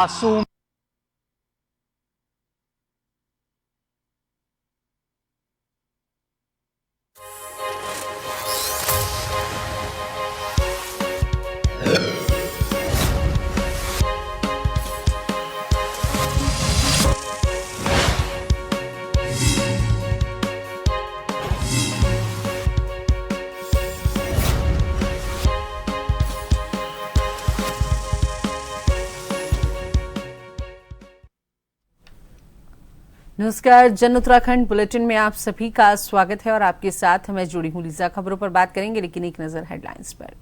मासूम नमस्कार। जन उत्तराखंड बुलेटिन में आप सभी का स्वागत है और आपके साथ मैं जुड़ी हूं लीजा। खबरों पर बात करेंगे, लेकिन एक नजर हेडलाइंस पर।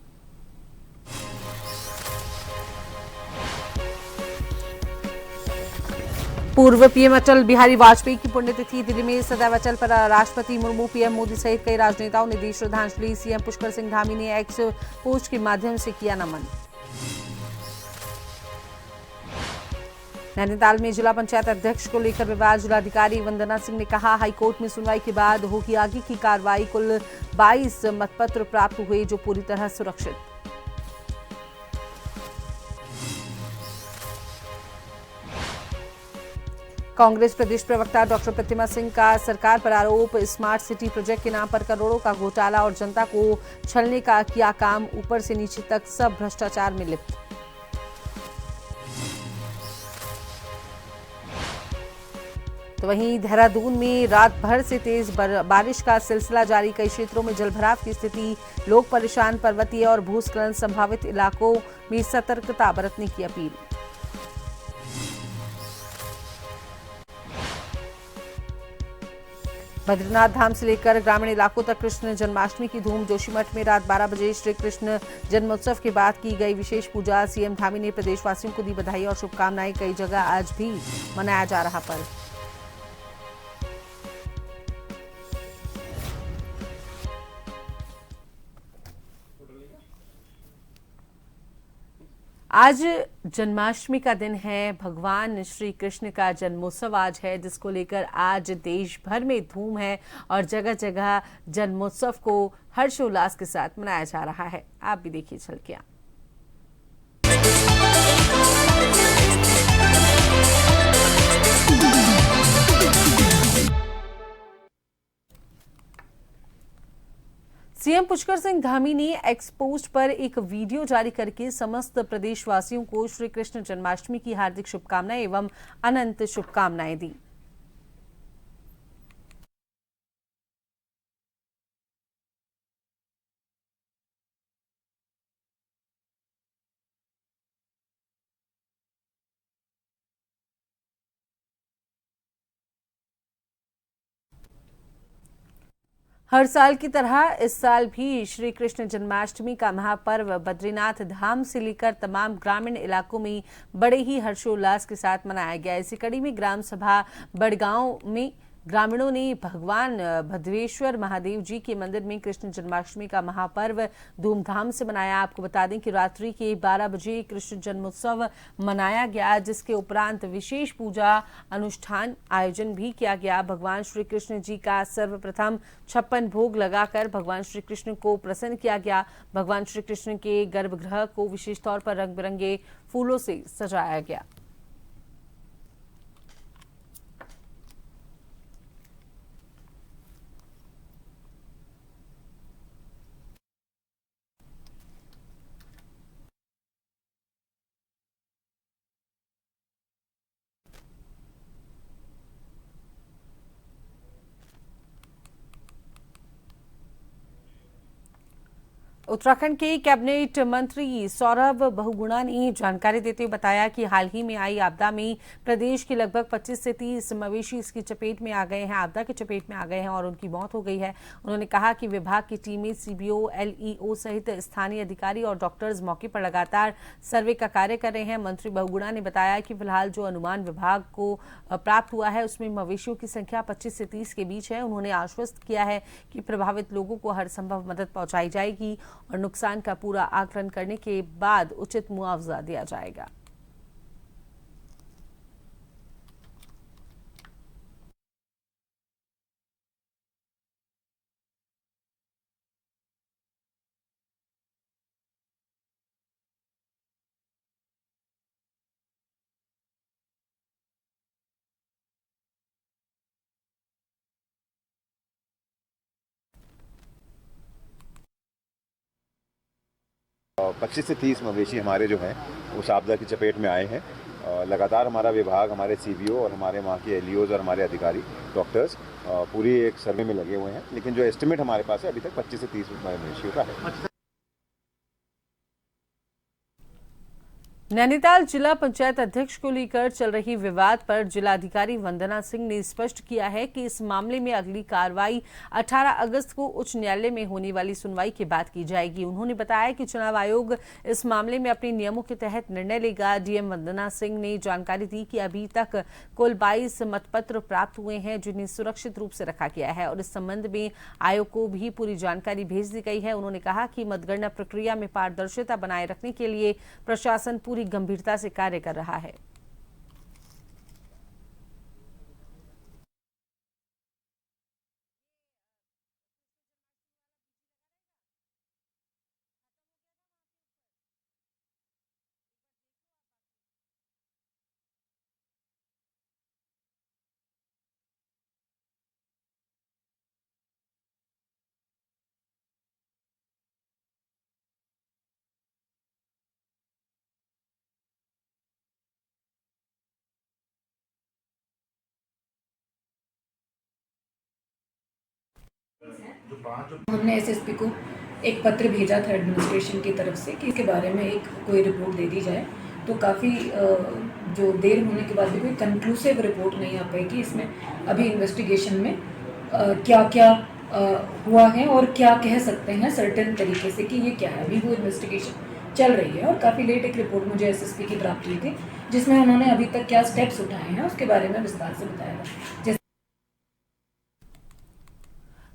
पूर्व पीएम अटल बिहारी वाजपेयी की पुण्यतिथि, दिल्ली में सदैव अटल पर राष्ट्रपति मुर्मू, पीएम मोदी सहित कई राजनेताओं ने दी श्रद्धांजलि। सीएम पुष्कर सिंह धामी ने एक्स पोस्ट के माध्यम से किया नमन। नैनीताल में जिला पंचायत अध्यक्ष को लेकर विवाद, जिलाधिकारी वंदना सिंह ने कहा हाईकोर्ट में सुनवाई के बाद होगी आगे की कार्रवाई। कुल 22 मतपत्र प्राप्त हुए जो पूरी तरह सुरक्षित। कांग्रेस प्रदेश प्रवक्ता डॉक्टर प्रतिमा सिंह का सरकार पर आरोप, स्मार्ट सिटी प्रोजेक्ट के नाम पर करोड़ों का घोटाला और जनता को छलने का किया काम, ऊपर से नीचे तक सब भ्रष्टाचार में लिप्त। तो वहीं देहरादून में रात भर से तेज बारिश का सिलसिला जारी, कई क्षेत्रों में जलभराव की स्थिति, लोग परेशान, पर्वतीय और भूस्खलन संभावित इलाकों में सतर्कता बरतने की अपील। बद्रीनाथ धाम से लेकर ग्रामीण इलाकों तक कृष्ण जन्माष्टमी की धूम, जोशीमठ में रात 12 बजे श्री कृष्ण जन्मोत्सव के बाद की गई विशेष पूजा। सीएम धामी ने प्रदेशवासियों को दी बधाई और शुभकामनाएं, कई जगह आज भी मनाया जा रहा पर्व। आज जन्माष्टमी का दिन है, भगवान श्री कृष्ण का जन्मोत्सव आज है, जिसको लेकर आज देश भर में धूम है और जगह जगह जन्मोत्सव को हर्षोल्लास के साथ मनाया जा रहा है। आप भी देखिए झलकियां। सीएम पुष्कर सिंह धामी ने एक्स पोस्ट पर एक वीडियो जारी करके समस्त प्रदेशवासियों को श्री कृष्ण जन्माष्टमी की हार्दिक शुभकामनाएं एवं अनंत शुभकामनाएं दी। हर साल की तरह इस साल भी श्री कृष्ण जन्माष्टमी का महापर्व बद्रीनाथ धाम से लेकर तमाम ग्रामीण इलाकों में बड़े ही हर्षोल्लास के साथ मनाया गया। इसी कड़ी में ग्राम सभा बड़गांव में ग्रामीणों ने भगवान भद्रेश्वर महादेव जी के मंदिर में कृष्ण जन्माष्टमी का महापर्व धूमधाम से मनाया। आपको बता दें कि रात्रि के 12 बजे कृष्ण जन्मोत्सव मनाया गया, जिसके उपरांत विशेष पूजा अनुष्ठान आयोजन भी किया गया। भगवान श्री कृष्ण जी का सर्वप्रथम 56 भोग लगाकर भगवान श्री कृष्ण को प्रसन्न किया गया। भगवान श्री कृष्ण के गर्भगृह को विशेष तौर पर रंग बिरंगे फूलों से सजाया गया। उत्तराखंड के कैबिनेट मंत्री सौरभ बहुगुणा ने जानकारी देते हुए बताया कि हाल ही में आई आपदा में प्रदेश के लगभग 25 से 30 मवेशी इसकी चपेट में आ गए हैं, आपदा की चपेट में आ गए हैं और उनकी मौत हो गई है। उन्होंने कहा कि विभाग की टीमें सीबीओ, एलईओ सहित स्थानीय अधिकारी और डॉक्टर्स मौके पर लगातार सर्वे का कार्य कर रहे हैं। मंत्री बहुगुणा ने बताया कि फिलहाल जो अनुमान विभाग को प्राप्त हुआ है उसमें मवेशियों की संख्या 25 से 30 के बीच है। उन्होंने आश्वस्त किया है कि प्रभावित लोगों को हर संभव मदद पहुंचाई जाएगी और नुकसान का पूरा आकलन करने के बाद उचित मुआवजा दिया जाएगा। 25 से 30 मवेशी हमारे जो हैं उस आपदा की चपेट में आए हैं। लगातार हमारा विभाग, हमारे सीबीओ और हमारे वहाँ के एलईओज और हमारे अधिकारी, डॉक्टर्स पूरी एक सर्वे में लगे हुए हैं, लेकिन जो एस्टिमेट हमारे पास है अभी तक 25 से 30 मवेशियों का है। नैनीताल जिला पंचायत अध्यक्ष को लेकर चल रही विवाद पर जिलाधिकारी वंदना सिंह ने स्पष्ट किया है कि इस मामले में अगली कार्रवाई 18 अगस्त को उच्च न्यायालय में होने वाली सुनवाई के बाद की जाएगी। उन्होंने बताया कि चुनाव आयोग इस मामले में अपने नियमों के तहत निर्णय लेगा। डीएम वंदना सिंह ने जानकारी दी कि अभी तक कुल 22 मतपत्र प्राप्त हुए हैं जिन्हें सुरक्षित रूप से रखा गया है और इस संबंध में आयोग को भी पूरी जानकारी भेज दी गई है। उन्होंने कहा कि मतगणना प्रक्रिया में पारदर्शिता बनाए रखने के लिए प्रशासन पूरी गंभीरता से कार्य कर रहा है। हमने एसएसपी को एक पत्र भेजा था एडमिनिस्ट्रेशन की तरफ से कि इसके बारे में एक कोई रिपोर्ट दे दी जाए। तो काफ़ी जो देर होने के बाद भी कोई कंक्लूसिव रिपोर्ट नहीं आ पाई कि इसमें अभी इन्वेस्टिगेशन में क्या क्या हुआ है और क्या कह सकते हैं सर्टेन तरीके से कि ये क्या है। अभी वो इन्वेस्टिगेशन चल रही है और काफ़ी लेट एक रिपोर्ट मुझे एसएसपी की प्राप्त हुई थी जिसमें उन्होंने अभी तक क्या स्टेप्स उठाए हैं उसके बारे में विस्तार से बताया।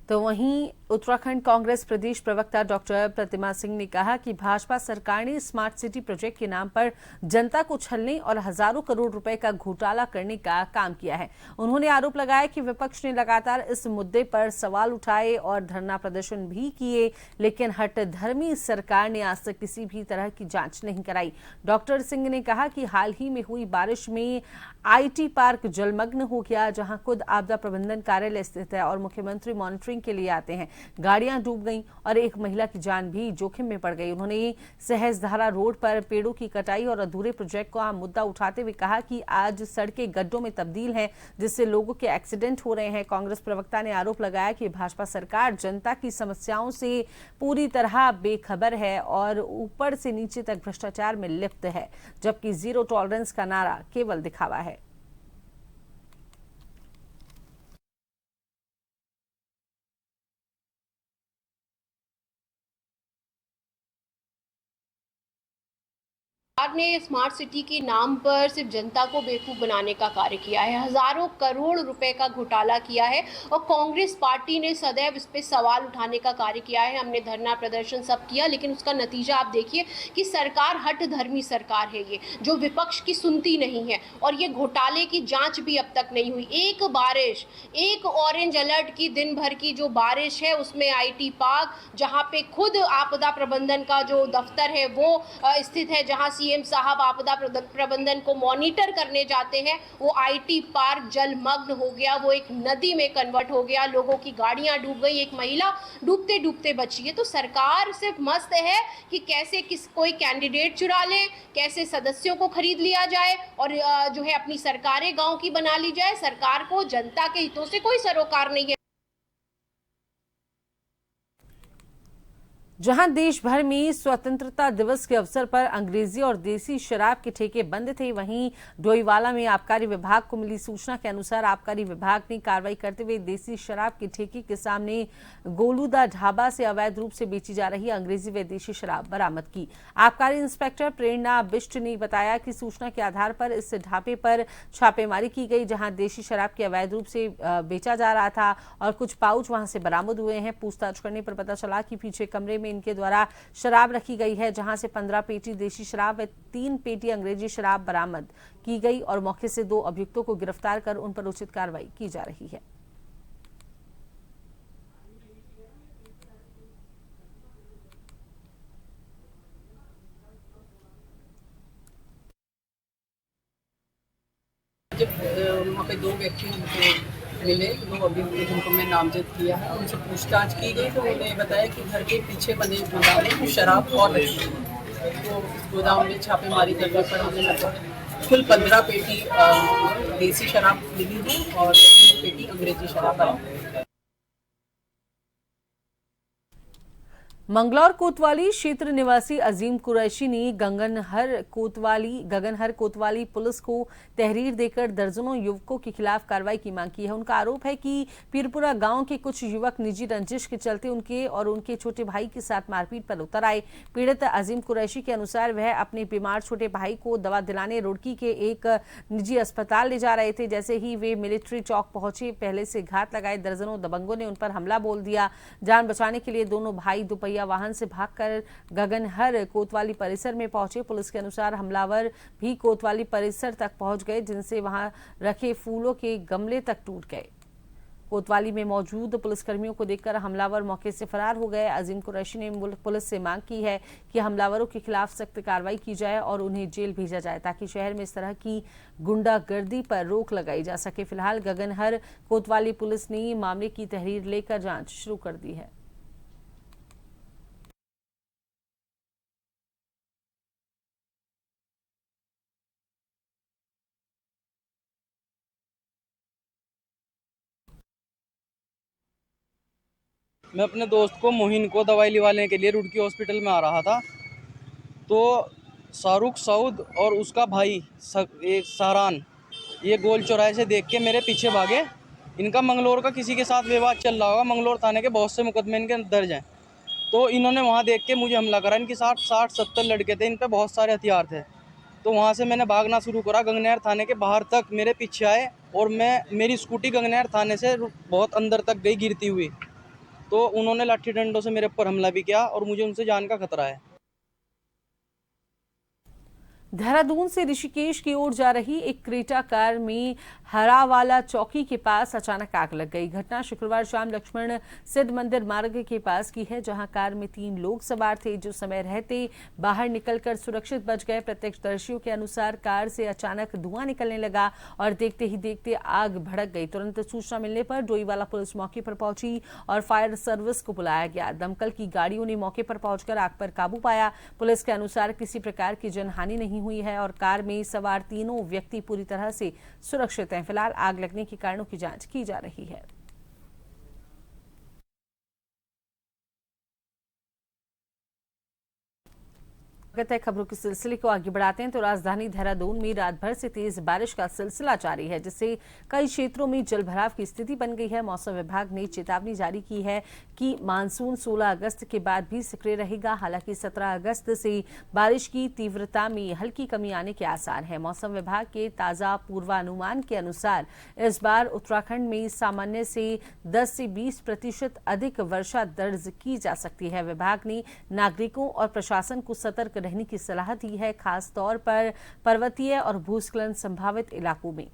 तो वहीं उत्तराखंड कांग्रेस प्रदेश प्रवक्ता डॉक्टर प्रतिमा सिंह ने कहा कि भाजपा सरकार ने स्मार्ट सिटी प्रोजेक्ट के नाम पर जनता को छलने और हजारों करोड़ रुपए का घोटाला करने का काम किया है। उन्होंने आरोप लगाया कि विपक्ष ने लगातार इस मुद्दे पर सवाल उठाए और धरना प्रदर्शन भी किए, लेकिन हठधर्मी सरकार ने आज तक किसी भी तरह की जांच नहीं कराई। डॉक्टर सिंह ने कहा कि हाल ही में हुई बारिश में आईटी पार्क जलमग्न हो गया, जहां खुद आपदा प्रबंधन कार्यालय स्थित है और मुख्यमंत्री मॉनिटरिंग के लिए आते हैं। गाड़ियां डूब गईं और एक महिला की जान भी जोखिम में पड़ गई। उन्होंने सहजधारा रोड पर पेड़ों की कटाई और अधूरे प्रोजेक्ट का मुद्दा उठाते हुए कहा कि आज सड़कें गड्ढों में तब्दील हैं, जिससे लोगों के एक्सीडेंट हो रहे हैं। कांग्रेस प्रवक्ता ने आरोप लगाया कि भाजपा सरकार जनता की समस्याओं से पूरी तरह बेखबर है और ऊपर से नीचे तक भ्रष्टाचार में लिप्त है, जबकि जीरो टॉलरेंस का नारा केवल दिखावा है। सरकार ने स्मार्ट सिटी के नाम पर सिर्फ जनता को बेवकूफ़ बनाने का कार्य किया है, हजारों करोड़ रुपए का घोटाला किया है और कांग्रेस पार्टी ने सदैव इस पे सवाल उठाने का कार्य किया है। हमने धरना प्रदर्शन सब किया, लेकिन उसका नतीजा आप देखिए कि सरकार हठधर्मी सरकार है ये, जो विपक्ष की सुनती नहीं है और ये घोटाले की जांच भी अब तक नहीं हुई। एक बारिश, एक ऑरेंज अलर्ट की दिन भर की जो बारिश है उसमें आईटी पार्क, जहाँ पे खुद आपदा प्रबंधन का जो दफ्तर है वो स्थित है, जहाँ सीएम साहब आपदा प्रबंधन को मॉनिटर करने जाते हैं, वो आईटी पार्क जलमग्न हो गया, वो एक नदी में कन्वर्ट हो गया, लोगों की गाड़ियां डूब गई, एक महिला डूबते डूबते बची है। तो सरकार सिर्फ मस्त है कि कैसे कोई कैंडिडेट चुरा ले, कैसे सदस्यों को खरीद लिया जाए और जो है अपनी सरकारें गांव की बना ली जाए। सरकार को जनता के हितों से कोई सरोकार नहीं है। जहां देश भर में स्वतंत्रता दिवस के अवसर पर अंग्रेजी और देसी शराब के ठेके बंद थे, वहीं डोईवाला में आबकारी विभाग को मिली सूचना के अनुसार आबकारी विभाग ने कार्रवाई करते हुए देसी शराब के ठेके के सामने गोलूदा ढाबा से अवैध रूप से बेची जा रही अंग्रेजी व देसी शराब बरामद की। आबकारी इंस्पेक्टर प्रेरणा बिष्ट ने बताया कि सूचना के आधार पर इस ढाबे पर छापेमारी की गई, जहां देसी शराब के अवैध रूप से बेचा जा रहा था और कुछ पाउच वहां से बरामद हुए हैं। पूछताछ करने पर पता चला कि पीछे कमरे में इनके द्वारा शराब रखी गई है, जहां से 15 पेटी देशी शराब व 3 पेटी अंग्रेजी शराब बरामद की गई और मौके से 2 अभियुक्तों को गिरफ्तार कर उन पर उचित कार्रवाई की जा रही है। जब वहाँ पे 2 व्यक्ति मिले, 2 अभियुक्त जिनको मैं नामजद किया है, उनसे पूछताछ की गई तो उन्होंने बताया कि घर के पीछे बने गोदाम में शराब और रखी है। तो गोदाम में छापेमारी करने पर हमें लगभग कुल 15 पेटी देसी शराब मिली है और 3 पेटी अंग्रेजी शराब बरामद। मंगलौर कोतवाली क्षेत्र निवासी अजीम कुरैशी ने गगनहर कोतवाली पुलिस को तहरीर देकर दर्जनों युवकों के खिलाफ कार्रवाई की मांग की है। उनका आरोप है कि पीरपुरा गांव के कुछ युवक निजी रंजिश के चलते उनके और उनके छोटे भाई के साथ मारपीट पर उतर आए। पीड़ित अजीम कुरैशी के अनुसार वह अपने बीमार छोटे भाई को दवा दिलाने रुड़की के एक निजी अस्पताल ले जा रहे थे। जैसे ही वे मिलिट्री चौक पहुंचे, पहले से घात लगाए दर्जनों दबंगों ने उन पर हमला बोल दिया। जान बचाने के लिए दोनों भाई दोपहिया वाहन से भागकर गगनहर कोतवाली परिसर में पहुंचे। पुलिस के अनुसार हमलावर भी कोतवाली परिसर तक पहुंच गए, जिनसे वहां रखे फूलों के गमले तक टूट गए। कोतवाली में मौजूद पुलिसकर्मियों को देखकर हमलावर मौके से फरार हो गए। अजीम कुरैशी ने पुलिस से मांग की है कि हमलावरों के खिलाफ सख्त कार्रवाई की जाए और उन्हें जेल भेजा जाए, ताकि शहर में इस तरह की गुंडागर्दी पर रोक लगाई जा सके। फिलहाल गगनहर कोतवाली पुलिस ने मामले की तहरीर लेकर जांच शुरू कर दी है। मैं अपने दोस्त को मोहिन को दवाई लिवाने के लिए रुड़की हॉस्पिटल में आ रहा था, तो शाहरुख सऊद और उसका भाई एक सहरान ये गोल चौराहे से देख के मेरे पीछे भागे। इनका मंगलौर का किसी के साथ विवाद चल रहा होगा, मंगलौर थाने के बहुत से मुकदमे इनके दर्ज हैं। तो इन्होंने वहाँ देख के मुझे हमला करा। इनके साथ 60-70 लड़के थे, इन पे बहुत सारे हथियार थे। तो वहाँ से मैंने भागना शुरू करा। गंगनहर थाने के बाहर तक मेरे पीछे आए और मेरी स्कूटी गंगनहर थाने से बहुत अंदर तक गई गिरती हुई। तो उन्होंने लाठी डंडों से मेरे ऊपर हमला भी किया और मुझे उनसे जान का खतरा है। देहरादून से ऋषिकेश की ओर जा रही एक क्रेटा कार में हरावाला चौकी के पास अचानक आग लग गई। घटना शुक्रवार शाम लक्ष्मण सिद्ध मंदिर मार्ग के पास की है, जहां कार में 3 लोग सवार थे, जो समय रहते बाहर निकलकर सुरक्षित बच गए। प्रत्यक्षदर्शियों के अनुसार कार से अचानक धुआं निकलने लगा और देखते ही देखते आग भड़क गई। तुरंत सूचना मिलने पर डोईवाला पुलिस मौके पर पहुंची और फायर सर्विस को बुलाया गया। दमकल की गाड़ियों ने मौके पर पहुंचकर आग पर काबू पाया। पुलिस के अनुसार किसी प्रकार की जनहानि नहीं हुई है और कार में सवार तीनों व्यक्ति पूरी तरह से सुरक्षित हैं। फिलहाल आग लगने के कारणों की जांच की जा रही है। खबरों के सिलसिले को आगे बढ़ाते हैं तो राजधानी देहरादून में रात भर से तेज बारिश का सिलसिला जारी है, जिससे कई क्षेत्रों में जलभराव की स्थिति बन गई है। मौसम विभाग ने चेतावनी जारी की है कि मानसून 16 अगस्त के बाद भी सक्रिय रहेगा। हालांकि 17 अगस्त से बारिश की तीव्रता में हल्की कमी आने के आसार है। मौसम विभाग के ताजा पूर्वानुमान के अनुसार इस बार उत्तराखंड में सामान्य से 10 से 20% अधिक वर्षा दर्ज की जा सकती है। विभाग ने नागरिकों और प्रशासन को सतर्क रहने की सलाह दी है, खास तौर पर पर्वतीय और भूस्खलन संभावित इलाकों में।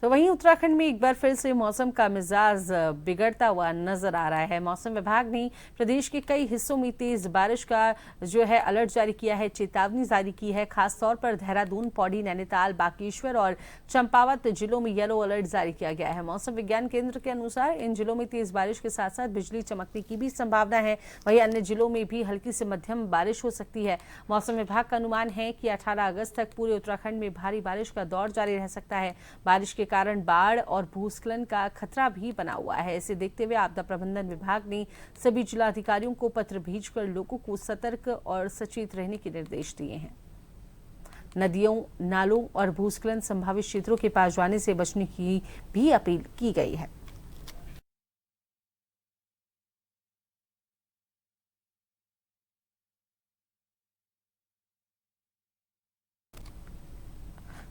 तो वहीं उत्तराखंड में एक बार फिर से मौसम का मिजाज बिगड़ता हुआ नजर आ रहा है। मौसम विभाग ने प्रदेश के कई हिस्सों में तेज बारिश का अलर्ट जारी किया है, चेतावनी जारी की है। खासतौर पर देहरादून, पौड़ी, नैनीताल, बागेश्वर और चंपावत जिलों में येलो अलर्ट जारी किया गया है। मौसम विज्ञान केंद्र के अनुसार इन जिलों में तेज बारिश के साथ साथ बिजली चमकने की भी संभावना है। वहीं अन्य जिलों में भी हल्की से मध्यम बारिश हो सकती है। मौसम विभाग का अनुमान है कि 18 अगस्त तक पूरे उत्तराखंड में भारी बारिश का दौर जारी रह सकता है। बारिश के कारण बाढ़ और भूस्खलन का खतरा भी बना हुआ है। इसे देखते हुए आपदा प्रबंधन विभाग ने सभी जिलाधिकारियों को पत्र भेजकर लोगों को सतर्क और सचेत रहने के निर्देश दिए हैं। नदियों, नालों और भूस्खलन संभावित क्षेत्रों के पास जाने से बचने की भी अपील की गई है।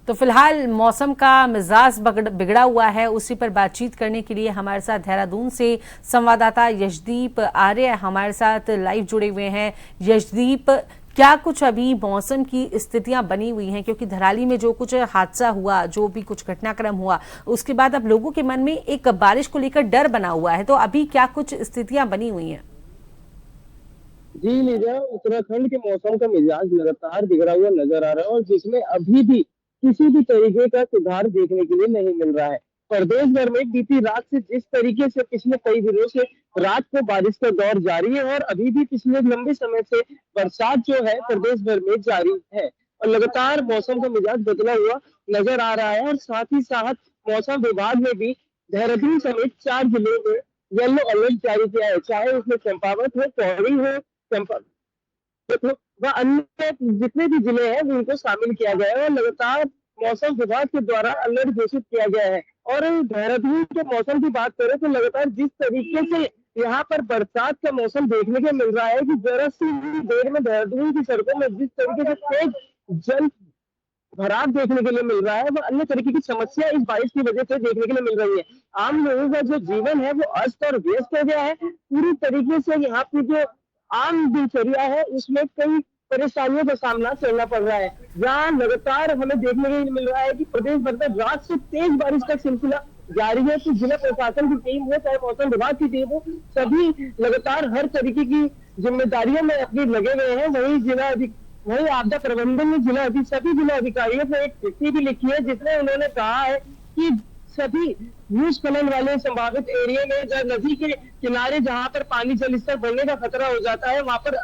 तो फिलहाल मौसम का मिजाज बिगड़ा हुआ है, उसी पर बातचीत करने के लिए हमारे साथ देहरादून से संवाददाता यशदीप आर्य हमारे साथ लाइव जुड़े हुए हैं। यशदीप, क्या कुछ अभी मौसम की स्थितियां बनी हुई हैं, क्योंकि धराली में जो कुछ हादसा हुआ, जो भी कुछ घटनाक्रम हुआ, उसके बाद अब लोगों के मन में एक बारिश को लेकर डर बना हुआ है, तो अभी क्या कुछ स्थितियां बनी हुई हैं? जी लीजा, उत्तराखंड के मौसम का मिजाज लगातार बिगड़ा हुआ नजर आ रहा है और जिसमें अभी भी किसी भी तरीके का सुधार देखने के लिए नहीं मिल रहा है। प्रदेश भर में बीती रात से जिस तरीके से पिछले कई दिनों से रात को बारिश का दौर जारी है और अभी भी पिछले लंबे समय से बरसात जो है प्रदेश भर में जारी है और लगातार मौसम का मिजाज बदला हुआ नजर आ रहा है और साथ ही साथ मौसम विभाग ने भी देहरादून समेत 4 जिलों में येलो अलर्ट जारी किया है, चाहे उसमें चंपावत हो, पौड़ी हो, चंपावत हो व अन्य जितने भी जिले हैं उनको शामिल किया गया है और लगातार मौसम विभाग के द्वारा अलर्ट घोषित किया गया है। और देहरादून के मौसम की बात करें तो लगातार जिस तरीके से यहाँ पर बरसात का मौसम देखने को मिल रहा है कि जरा सी देर में देहरादून की सड़कों में जिस तरीके से तेज जल भराव देखने के लिए मिल रहा है, वो अन्य तरीके की समस्या इस बारिश की वजह से देखने के लिए मिल रही है। आम लोगों का जो जीवन है वो अस्त और व्यस्त हो गया है। पूरी तरीके से यहाँ की जो आम दिनचर्या है उसमें कई परेशानियों का सामना करना पड़ रहा है। जहाँ लगातार हमें देखने के लिए मिल रहा है कि प्रदेश भर में रात से तेज बारिश का सिलसिला जारी है। तो जिला प्रशासन की टीम हो चाहे मौसम विभाग की टीम हो, सभी लगातार हर तरीके की जिम्मेदारियों में अपनी लगे हुए हैं। वही आपदा प्रबंधन ने सभी जिला अधिकारियों को एक चिट्ठी भी लिखी है जिसमें उन्होंने कहा है कि सभी भूस्खलन वाले संभावित एरिया में जब नदी के किनारे जहां पर पानी जल स्तर बढ़ने का खतरा हो जाता है वहां पर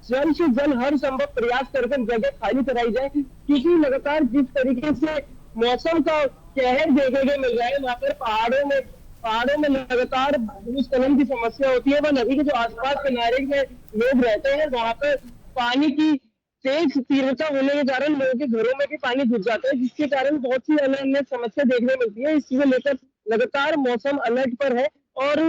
जल्द से जल्द हर संभव प्रयास करके जगह खाली कराई जाए, क्योंकि लगातार जिस तरीके से मौसम का कहर देखने को मिल रहा है वहां पर पहाड़ों में लगातार भूस्खलन की समस्या होती है। वह नदी के जो आसपास किनारे में लोग रहते हैं वहां पर पानी की तेज तीव्रता होने के कारण लोगों के घरों में भी पानी घुस जाता है, जिसके कारण बहुत सी अन्य समस्या देखने मिलती है। इसको लेकर लगातार मौसम अलर्ट पर है और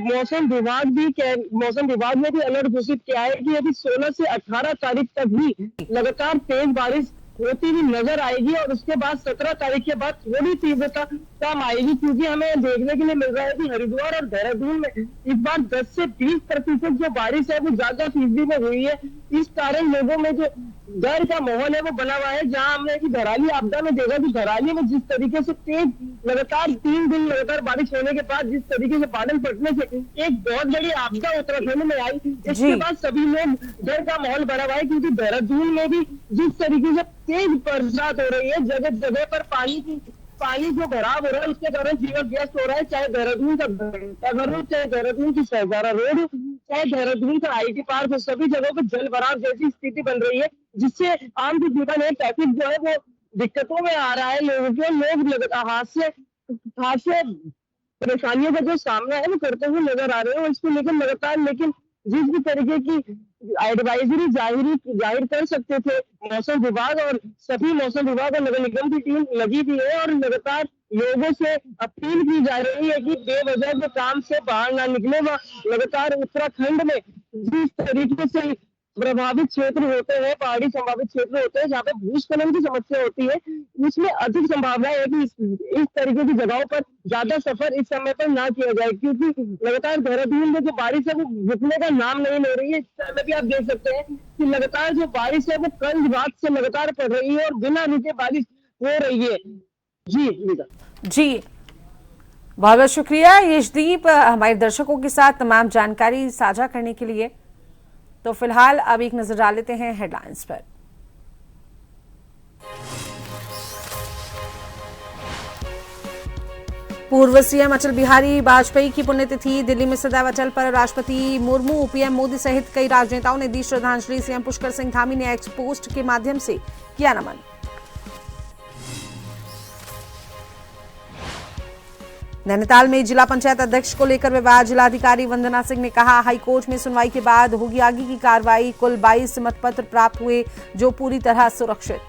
मौसम विभाग ने भी अलर्ट घोषित किया है कि अभी 16 से 18 तारीख तक भी लगातार तेज बारिश होती हुई नजर आएगी और उसके बाद 17 तारीख के बाद थोड़ी तीव्रता कम आएगी, क्योंकि हमें देखने के लिए मिल रहा है कि हरिद्वार और देहरादून में इस बार 10 से 20% जो बारिश है वो ज्यादा फीसदी में हुई है। इस कारण लोगों में जो डर का माहौल है वो बना हुआ है। जहां हमने कि धराली आपदा में देखा कि धराली में जिस तरीके से तेज लगातार 3 दिन लगातार बारिश होने के बाद जिस तरीके से बादल फटने से एक बहुत बड़ी आपदा उत्तराखंड में आई, इसके बाद सभी लोग डर का माहौल बना हुआ है, क्योंकि देहरादून में भी जिस तरीके से तेज बरसात हो रही है, जगह जगह पर पानी जो भराव हो रहा है उसके कारण जीवन व्यस्त हो रहा है। चाहे देहरादून का घंटाघर हो, चाहे देहरादून की शहजारा रोड हो, चाहे देहरादून का IT पार्क हो, सभी जगहों पर जल भराव जैसी स्थिति बन रही है, जिससे आम जो जीवन है ट्रैफिक जो है वो दिक्कतों में आ रहा है। लोग हाथ से परेशानियों का जो सामना है वो करते हुए नजर आ रहे हैं और इसको लेकर लगातार लेकिन जिस भी तरीके की एडवाइजरी जाहिर कर सकते थे मौसम विभाग और सभी मौसम विभाग और नगर निगम की टीम लगी भी है और लगातार लोगों से अपील की जा रही है कि बेवजह के काम से बाहर ना निकले। व लगातार उत्तराखंड में जिस तरीके से प्रभावित क्षेत्र होते हैं, पहाड़ी संभावित क्षेत्र होते हैं जहाँ पे भूस्खलन की समस्या होती है, उसमें अधिक संभावना है कि इस तरीके की जगहों पर ज्यादा सफर इस समय पर ना किया जाए, क्योंकि लगातार देहरादून में जो बारिश है वो रुकने का नाम नहीं ले रही है। इस समय भी आप देख सकते हैं कि लगातार जो बारिश है वो कल रात से लगातार पड़ रही है और बिना रुके बारिश हो रही है। जी बहुत बहुत शुक्रिया यशदीप हमारे दर्शकों के साथ तमाम जानकारी साझा करने के लिए। तो फिलहाल अब एक नजर डाल लेते हैं हेडलाइंस पर। पूर्व सीएम अटल बिहारी वाजपेयी की पुण्यतिथि, दिल्ली में सदैव अटल पर राष्ट्रपति मुर्मू, पीएम मोदी सहित कई राजनेताओं ने दी श्रद्धांजलि। सीएम पुष्कर सिंह धामी ने एक्स पोस्ट के माध्यम से किया नमन। नैनीताल में जिला पंचायत अध्यक्ष को लेकर विवाद, जिलाधिकारी वंदना सिंह ने कहा हाईकोर्ट में सुनवाई के बाद होगी आगे की कार्रवाई। कुल 22 मतपत्र प्राप्त हुए जो पूरी तरह सुरक्षित।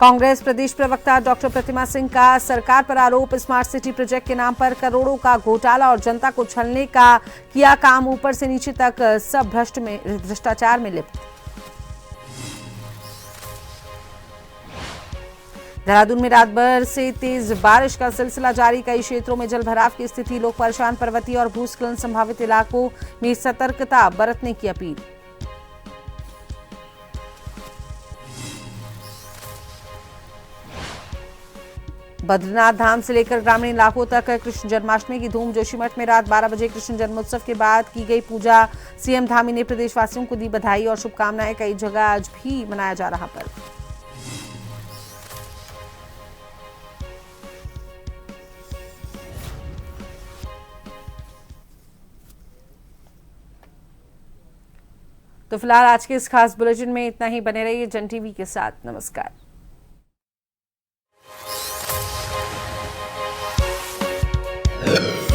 कांग्रेस प्रदेश प्रवक्ता डॉक्टर प्रतिमा सिंह का सरकार पर आरोप, स्मार्ट सिटी प्रोजेक्ट के नाम पर करोड़ों का घोटाला और जनता को छलने का किया काम, ऊपर से नीचे तक सब भ्रष्टाचार में लिप्त। देहरादून में रात भर से तेज बारिश का सिलसिला जारी, कई क्षेत्रों में जलभराव की स्थिति, लोग परेशान। पर्वतीय और भूस्खलन संभावित इलाकों में सतर्कता बरतने की अपील। बद्रीनाथ धाम से लेकर ग्रामीण इलाकों तक कृष्ण जन्माष्टमी की धूम। जोशीमठ में रात 12 बजे कृष्ण जन्मोत्सव के बाद की गई पूजा। सीएम धामी ने प्रदेशवासियों को दी बधाई और शुभकामनाएं। कई जगह आज भी मनाया जा रहा पर्व। तो फिलहाल आज के इस खास बुलेटिन में इतना ही। बने रहिए जन टीवी के साथ। नमस्कार। Yeah.